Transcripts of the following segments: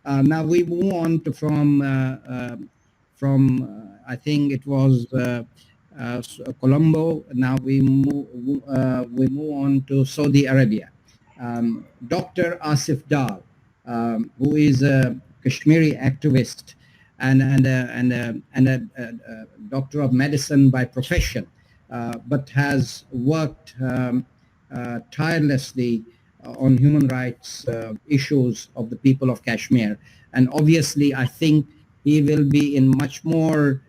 Now we move on to from I think it was Colombo. Now we move on to Saudi Arabia. Dr. Asif Dal, who is a Kashmiri activist and a doctor of medicine by profession, but has worked tirelessly on human rights issues of the people of Kashmir. And obviously, I think he will be in much more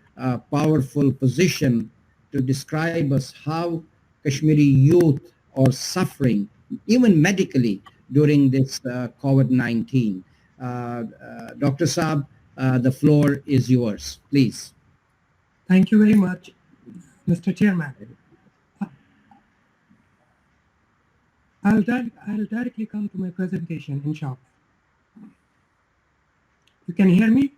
powerful position to describe us how Kashmiri youth are suffering, even medically, during this COVID-19. Dr. Saab, the floor is yours, please. Thank you very much, Mr. Chairman. I'll directly come to my presentation, inshallah. You can hear me?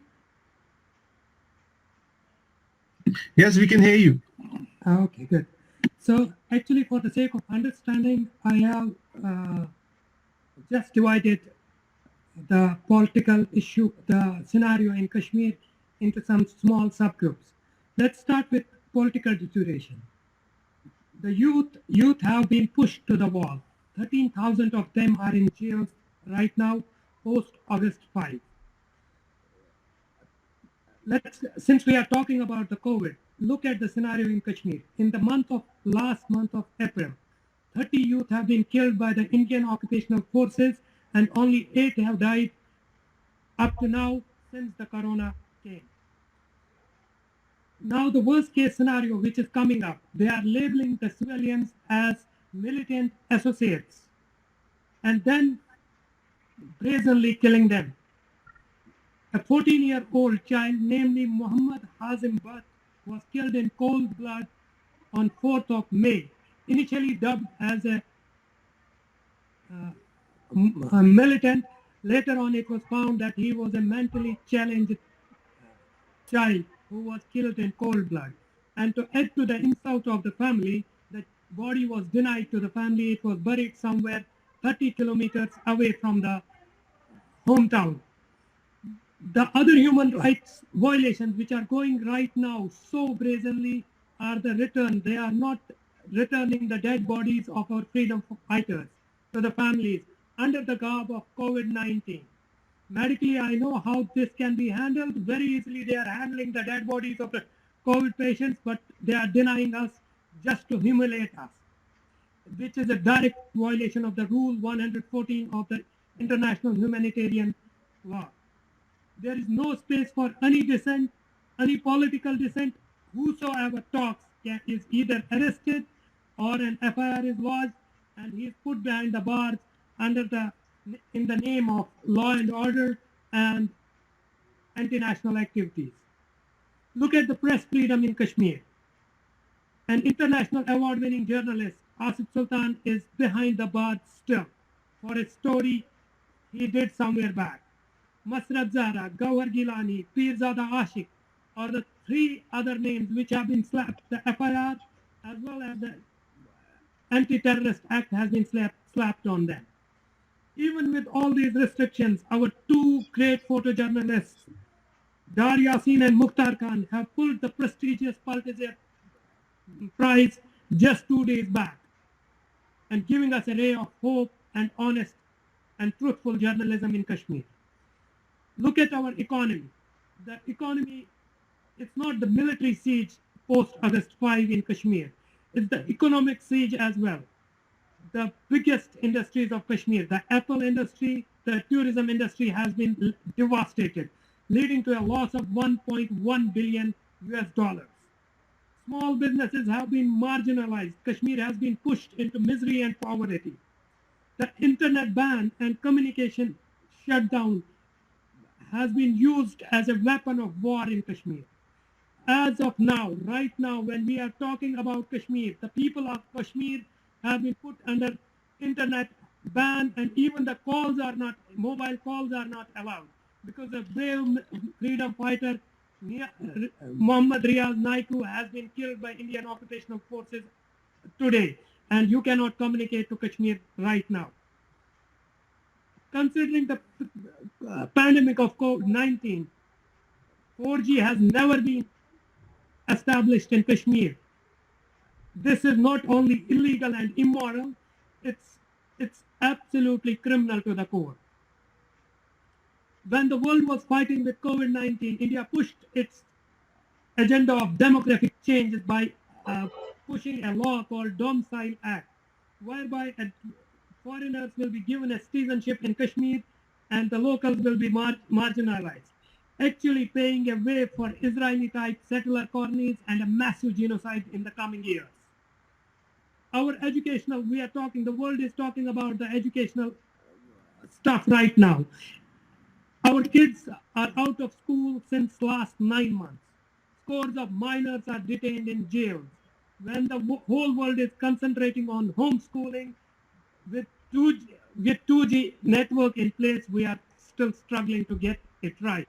Yes, we can hear you. Okay, good. So actually, for the sake of understanding, I have just divided the political issue, the scenario in Kashmir, into some small subgroups. Let's start with political deterioration. The youth have been pushed to the wall. 13,000 of them are in jails right now, post August 5. Since we are talking about the COVID, look at the scenario in Kashmir. In the last month of April, 30 youth have been killed by the Indian occupational forces and only 8 have died up to now since the corona came. Now the worst case scenario which is coming up, they are labeling the civilians as militant associates and then brazenly killing them. A 14-year-old child, namely Muhammad Hazim Butt, was killed in cold blood on 4th of May, initially dubbed as a militant. Later on, it was found that he was a mentally challenged child who was killed in cold blood. And to add to the insult of the family, the body was denied to the family. It was buried somewhere 30 kilometers away from the hometown. The other human rights violations which are going right now so brazenly are the return. They are not returning the dead bodies of our freedom fighters to the families under the garb of COVID-19. Medically, I know how this can be handled. Very easily, they are handling the dead bodies of the COVID patients, but they are denying us just to humiliate us, which is a direct violation of the Rule 114 of the International Humanitarian Law. There is no space for any dissent, any political dissent. Whosoever talks is either arrested or an FIR is lodged and he is put behind the bars in the name of law and order and anti-national activities. Look at the press freedom in Kashmir. An international award-winning journalist, Asif Sultan, is behind the bars still for a story he did somewhere back. Masrat Zahra, Gawhar Gilani, Pirzada Ashik are the 3 other names which have been slapped. The FIR as well as the Anti-Terrorist Act has been slapped on them. Even with all these restrictions, our 2 great photojournalists, Dar Yassin and Mukhtar Khan, have pulled the prestigious Pulitzer Prize just 2 days back and giving us a ray of hope and honest and truthful journalism in Kashmir. Look at our economy. The economy, it's not the military siege post-August 5 in Kashmir. It's the economic siege as well. The biggest industries of Kashmir, the apple industry, the tourism industry has been devastated, leading to a loss of 1.1 billion US dollars. Small businesses have been marginalized. Kashmir has been pushed into misery and poverty. The internet ban and communication shutdown has been used as a weapon of war in Kashmir. As of now, right now, when we are talking about Kashmir, the people of Kashmir have been put under internet ban and even the mobile calls are not allowed because the brave freedom fighter Muhammad Riaz Naiku has been killed by Indian occupational forces today and you cannot communicate to Kashmir right now. Considering the pandemic of COVID-19, 4G has never been established in Kashmir. This is not only illegal and immoral, it's absolutely criminal to the core. When the world was fighting with COVID-19, India pushed its agenda of demographic changes by pushing a law called Domicile Act, whereby foreigners will be given a citizenship in Kashmir and the locals will be marginalized, actually paving a way for Israeli-type settler colonies and a massive genocide in the coming years. Our educational, the world is talking about the educational stuff right now. Our kids are out of school since last 9 months. Scores of minors are detained in jails. When the whole world is concentrating on homeschooling with 2G network in place, we are still struggling to get it right.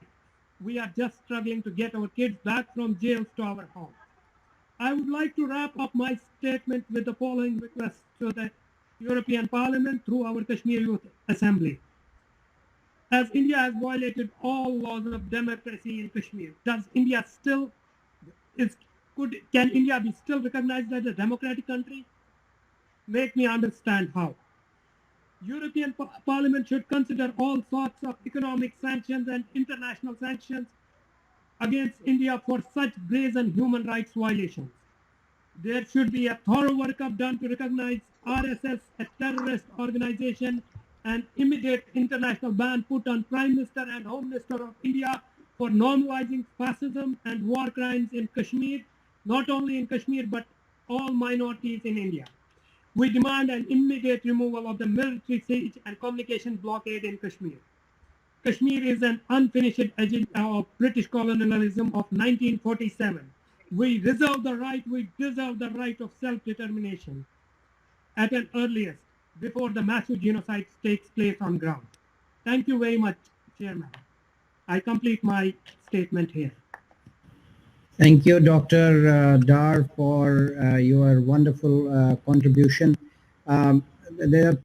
We are just struggling to get our kids back from jails to our homes. I would like to wrap up my statement with the following request to the European Parliament through our Kashmir Youth Assembly. As India has violated all laws of democracy in Kashmir, can India be still recognized as a democratic country? Make me understand how. European Parliament should consider all sorts of economic sanctions and international sanctions against India for such brazen human rights violations. There should be a thorough workup done to recognize RSS a terrorist organization and immediate international ban put on Prime Minister and Home Minister of India for normalizing fascism and war crimes in Kashmir, not only in Kashmir but all minorities in India. We demand an immediate removal of the military siege and communication blockade in Kashmir. Kashmir is an unfinished agenda of British colonialism of 1947. We deserve the right of self-determination at an earliest, before the massive genocide takes place on ground. Thank you very much, Chairman. I complete my statement here. Thank you, Dr. Dar, for your wonderful contribution. There are